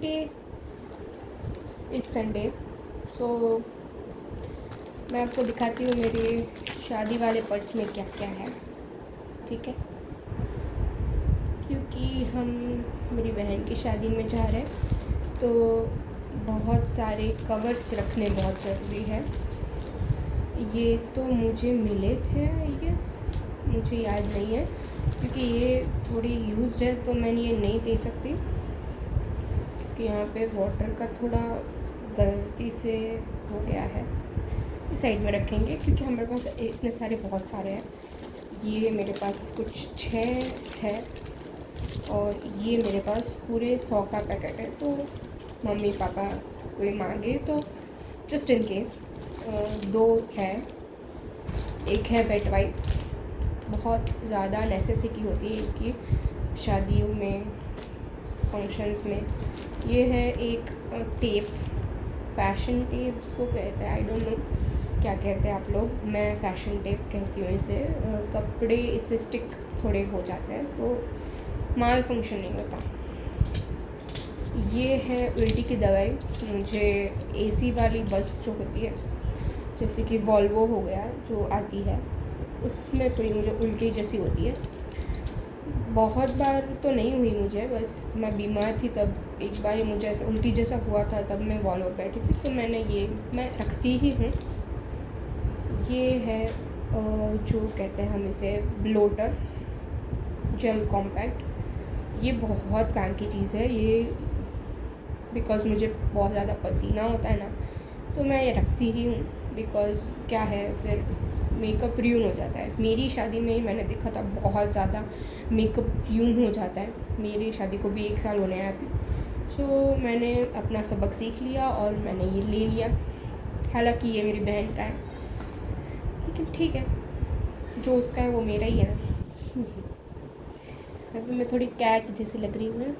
Today इस Sunday. सो मैं आपको दिखाती हूँ मेरे शादी वाले पर्स में क्या क्या है, ठीक है। क्योंकि हम मेरी बहन की शादी में जा रहे हैं तो बहुत सारे कवर्स रखने बहुत ज़रूरी है। ये तो मुझे मिले थे आई गेस, मुझे याद नहीं है क्योंकि ये थोड़ी यूज्ड है तो मैंने ये नहीं दे सकती क्योंकि यहाँ पे वाटर का थोड़ा गलती से हो गया है। इस साइड में रखेंगे क्योंकि हमारे पास इतने सारे बहुत सारे हैं। ये मेरे पास कुछ 6 है और ये मेरे पास पूरे 100 का पैकेट है। तो मम्मी पापा कोई मांगे तो जस्ट इन केस 2 है। एक है वेट वाइप, बहुत ज़्यादा नेसेसिटी होती है इसकी शादियों में, फंक्शंस में। ये है एक टेप, फैशन टेप जिसको कहते हैं, आई डोंट नो क्या कहते हैं आप लोग, मैं फैशन टेप कहती हूँ इसे। कपड़े इससे स्टिक थोड़े हो जाते हैं तो माल फंक्शन नहीं होता। ये है उल्टी की दवाई। मुझे एसी वाली बस जो होती है, जैसे कि वॉल्वो हो गया जो आती है, उसमें थोड़ी मुझे उल्टी जैसी होती है। बहुत बार तो नहीं हुई मुझे, बस मैं बीमार थी तब एक बार मुझे ऐसा उल्टी जैसा हुआ था, तब मैं वॉल्वो बैठी थी तो मैं रखती ही हूँ। ये है जो कहते हैं हम इसे ब्लोटर जेल कॉम्पैक्ट। ये बहुत काम की चीज़ है ये, बिकॉज़ मुझे बहुत ज़्यादा पसीना होता है ना, तो मैं ये रखती ही हूँ। बिकॉज़ क्या है, फिर मेकअप र्यून हो जाता है। मेरी शादी में ही मैंने देखा था बहुत ज़्यादा मेकअप र्यून हो जाता है। मेरी शादी को भी 1 साल होने आया अभी। सो मैंने अपना सबक सीख लिया और मैंने ये ले लिया। हालांकि ये मेरी बहन का है, लेकिन ठीक है, जो उसका है वो मेरा ही है ना। अभी मैं थोड़ी कैट जैसी लग रही हूँ।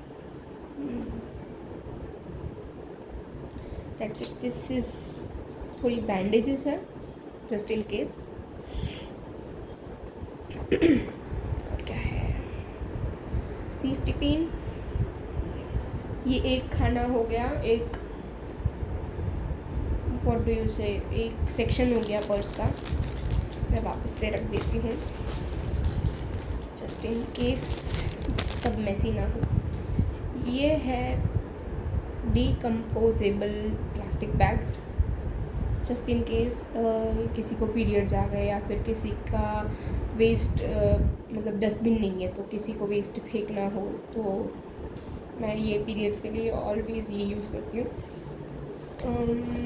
That's it. दिस इज़ थोड़ी बैंडेजेस है जस्ट इन केस। और क्या है, सेफ्टी पिन। ये एक खाना हो गया, एक व्हाट डू यू से, एक सेक्शन हो गया पर्स का। मैं वापस से रख देती हूँ जस्ट इन केस सब मैसी ना हो। ये है decomposable plastic bags, just in case किसी को पीरियड्स आ गए या फिर किसी का वेस्ट मतलब डस्टबिन नहीं है तो किसी को वेस्ट फेंकना हो, तो मैं ये पीरियड्स के लिए ऑलवेज़ ये यूज़ करती हूँ।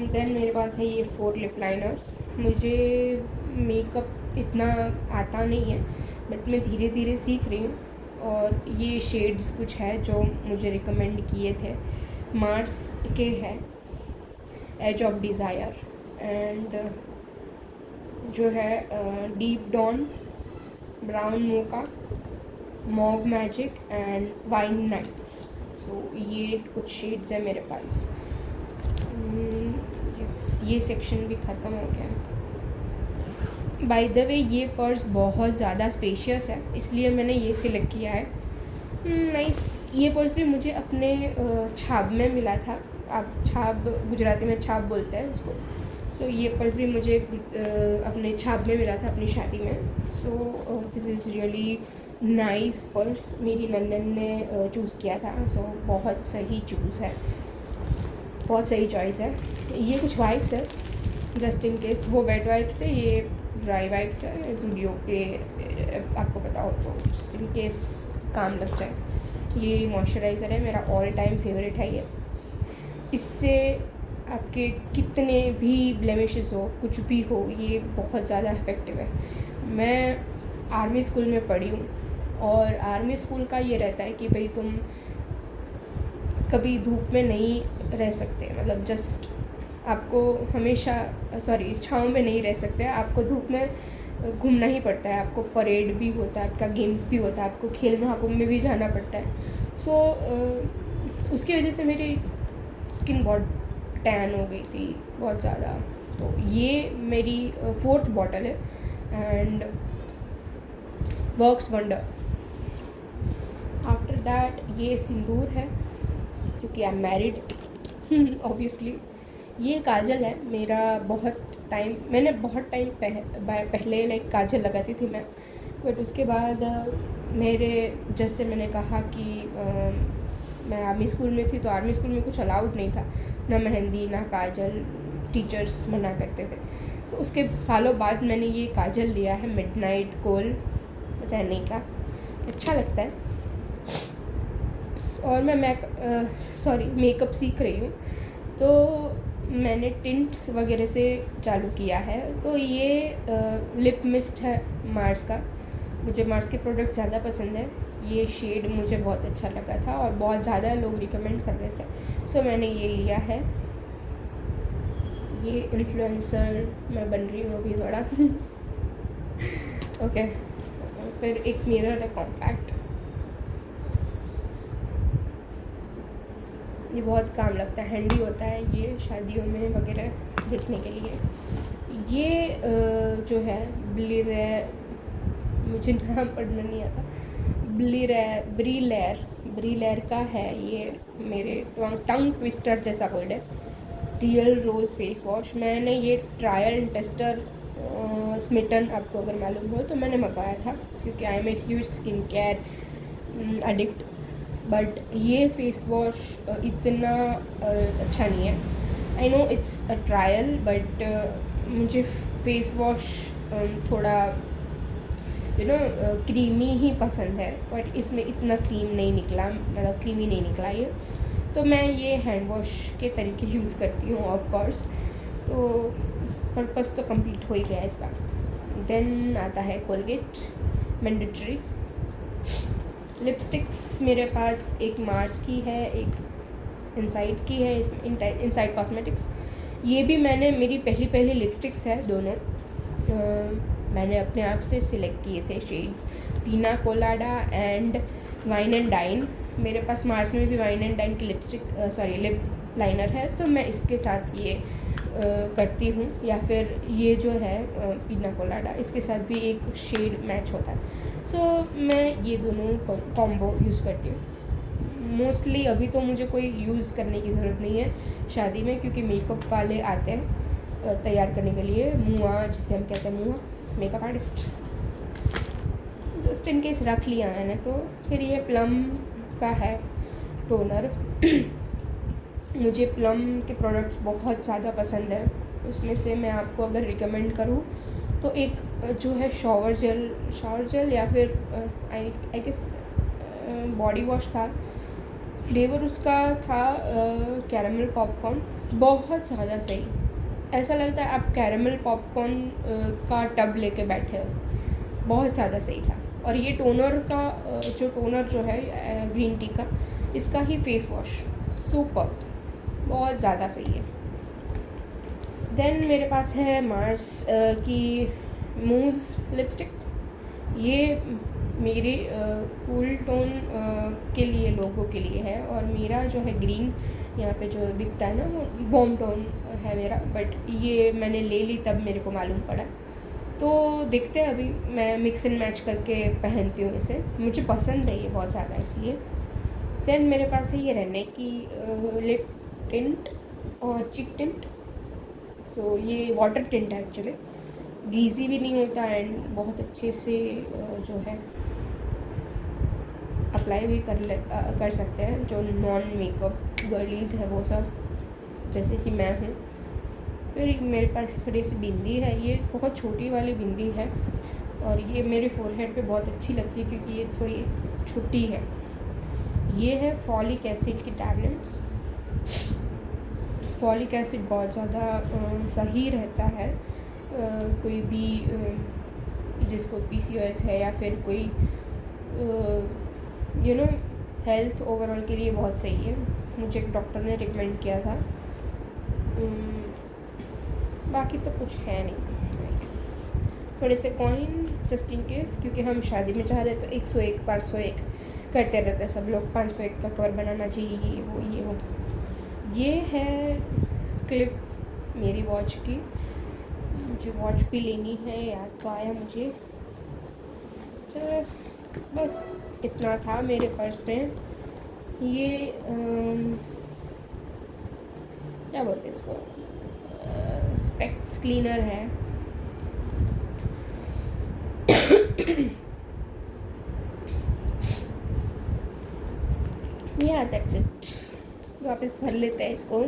देन मेरे पास है ये 4 लिप लाइनर्स। मुझे मेकअप इतना आता नहीं है बट मैं धीरे धीरे सीख रही हूँ। और ये शेड्स कुछ है जो मुझे रिकमेंड किए थे, मार्स के हैं, एज ऑफ डिज़ायर एंड जो है deep dawn, brown mocha, mauve magic and wine nights. So ये कुछ शेड्स है मेरे पास। यस, ये सेक्शन भी ख़त्म हो गया। बाय द वे ये पर्स बहुत ज़्यादा स्पेशियस है, इसलिए मैंने ये सिलेक्ट किया है। नाइस। ये पर्स भी मुझे अपने छाब में मिला था। आप छाब गुजराती में छाब बोलते हैं उसको। सो ये पर्स भी मुझे अपने छाब में मिला था अपनी शादी में। So this is really nice purse, मेरी नंदन ने चूज़ किया था। सो बहुत सही चूज़ है, बहुत सही चॉइस है। ये कुछ वाइप्स है जस्ट इन केस, वो वेट वाइप्स है, ये ड्राई वाइप्स है ज़ूडियो के, आपको पता हो तो जस्ट इन केस काम लग जाए। ये मॉइस्चराइज़र है, मेरा ऑल टाइम फेवरेट है ये। इससे आपके कितने भी ब्लेमिशेस हो, कुछ भी हो, ये बहुत ज़्यादा इफेक्टिव है। मैं आर्मी स्कूल में पढ़ी हूँ और आर्मी स्कूल का ये रहता है कि भाई तुम कभी धूप में नहीं रह सकते, मतलब जस्ट आपको हमेशा छाँव में नहीं रह सकते, आपको धूप में घूमना ही पड़ता है। आपको परेड भी होता है, आपका गेम्स भी होता है, आपको खेल महाकुंभ में भी जाना पड़ता है। सो उसकी वजह से मेरी स्किन बहुत टैन हो गई थी बहुत ज़्यादा। तो ये मेरी 4th बॉटल है and works wonder. After that ये सिंदूर है, क्योंकि क्योंकि आई एम मैरिड ऑब्वियसली। ये काजल है मेरा, मैंने बहुत टाइम पहले लाइक काजल लगाती थी मैं, बट उसके बाद मेरे जैसे मैंने कहा कि मैं आर्मी स्कूल में थी, तो आर्मी स्कूल में कुछ अलाउड नहीं था, ना मेहंदी ना काजल, टीचर्स मना करते थे। तो उसके सालों बाद मैंने ये काजल लिया है मिडनाइट कोल रहने का, अच्छा लगता है। और मैं मेकअप सीख रही हूँ, तो मैंने टिंट्स वगैरह से चालू किया है। तो ये लिप मिस्ट है मार्स का, मुझे मार्स के प्रोडक्ट ज़्यादा पसंद है। ये शेड मुझे बहुत अच्छा लगा था और बहुत ज़्यादा लोग रिकमेंड कर रहे थे, सो मैंने ये लिया है। ये इन्फ्लुएंसर मैं बन रही हूँ अभी थोड़ा ओके। फिर एक मिरर है कॉम्पैक्ट, ये बहुत काम लगता है, हैंडी होता है ये शादियों में वगैरह देखने के लिए। ये जो है मुझे नाम पढ़ना नहीं आता, ब्रीलेर का है ये, मेरे टंग ट्विस्टर जैसा वर्ड है। रियल रोज़ फेस वॉश, मैंने ये ट्रायल टेस्टर स्मिटन, आपको अगर मालूम हो तो मैंने मंगाया था, क्योंकि I am a huge skin care addict. But ये फेस वॉश इतना अच्छा नहीं है। I know it's a trial, but मुझे फेस वॉश थोड़ा क्रीमी ही पसंद है, बट इसमें इतना क्रीम नहीं निकला, मतलब क्रीमी नहीं निकला ये। तो मैं ये हैंड वॉश के तरीके यूज़ करती हूँ ऑफ कोर्स, तो पर्पस तो कंप्लीट हो ही गया इसका। देन आता है कोलगेट मैंडेटरी। लिपस्टिक्स मेरे पास एक मार्स की है, एक इनसाइड की है, इनसाइड कॉस्मेटिक्स। ये भी मेरी पहली लिपस्टिक्स है दोनों, मैंने अपने आप से सिलेक्ट किए थे shades, pina colada and wine and dine. मेरे पास मार्स में भी वाइन एंड डाइन की लिप लाइनर है, तो मैं इसके साथ ये करती हूँ, या फिर ये जो है पीना कोलाडा, इसके साथ भी एक शेड मैच होता है। सो मैं ये दोनों कॉम्बो यूज़ करती हूँ मोस्टली। अभी तो मुझे कोई यूज़ करने की ज़रूरत नहीं है शादी में, क्योंकि मेकअप वाले आते हैं तैयार करने के लिए, मुआ जिसे हम कहते हैं, मुआ makeup artist, just in case रख लिया मैंने। तो फिर ये प्लम का है टोनर मुझे प्लम के प्रोडक्ट्स बहुत ज़्यादा पसंद है। उसमें से मैं आपको अगर रिकमेंड करूँ तो एक जो है शावर जेल या फिर आई गेस बॉडी वॉश था, फ्लेवर उसका था कैरामल पॉपकॉर्न, बहुत ज़्यादा सही, ऐसा लगता है आप कैरामल पॉपकॉर्न का टब लेके बैठे हो, बहुत ज़्यादा सही था। और ये टोनर जो है ग्रीन टी का, इसका ही फेस वॉश सुपर, बहुत ज़्यादा सही है। देन मेरे पास है मार्स की मूज़ लिपस्टिक। ये मेरे कूल टोन के लिए, लोगों के लिए है, और मेरा जो है ग्रीन यहाँ पे जो दिखता है ना, वो बॉम टोन है मेरा, बट ये मैंने ले ली तब मेरे को मालूम पड़ा। तो देखते हैं, अभी मैं मिक्स एंड मैच करके पहनती हूँ इसे, मुझे पसंद है ये बहुत ज़्यादा इसलिए। देन मेरे पास है ये रहने की लिप टिंट और चिक टिंट। सो ये वाटर टिंट है एक्चुअली, ग्रीजी भी नहीं होता एंड बहुत अच्छे से जो है अप्लाई भी कर सकते हैं जो नॉन मेकअप गर्लीज़ है वो सब, जैसे कि मैं हूँ। फिर मेरे पास थोड़ी सी बिंदी है, ये बहुत छोटी वाली बिंदी है, और ये मेरे फोरहेड पे बहुत अच्छी लगती है क्योंकि ये थोड़ी छोटी है। ये है फॉलिक एसिड की टैबलेट्स। फॉलिक एसिड बहुत ज़्यादा सही रहता है, कोई भी जिसको PCOS है या फिर कोई हेल्थ ओवरऑल के लिए बहुत सही है, मुझे एक डॉक्टर ने रिकमेंड किया था। बाकी तो कुछ है नहीं, थोड़े से कॉइन जस्ट इन केस, क्योंकि हम शादी में जा रहे हैं तो 101 501 करते रहते हैं सब लोग, 501 का कवर बनाना चाहिए, ये वो। ये है क्लिप मेरी वॉच की, मुझे वॉच भी लेनी है, याद तो आया मुझे। चलो बस इतना था मेरे पर्स में। ये क्या बोलते हैं इसको, स्पेक्स क्लीनर है। या दैट्स इट। वापस भर लेते हैं इसको।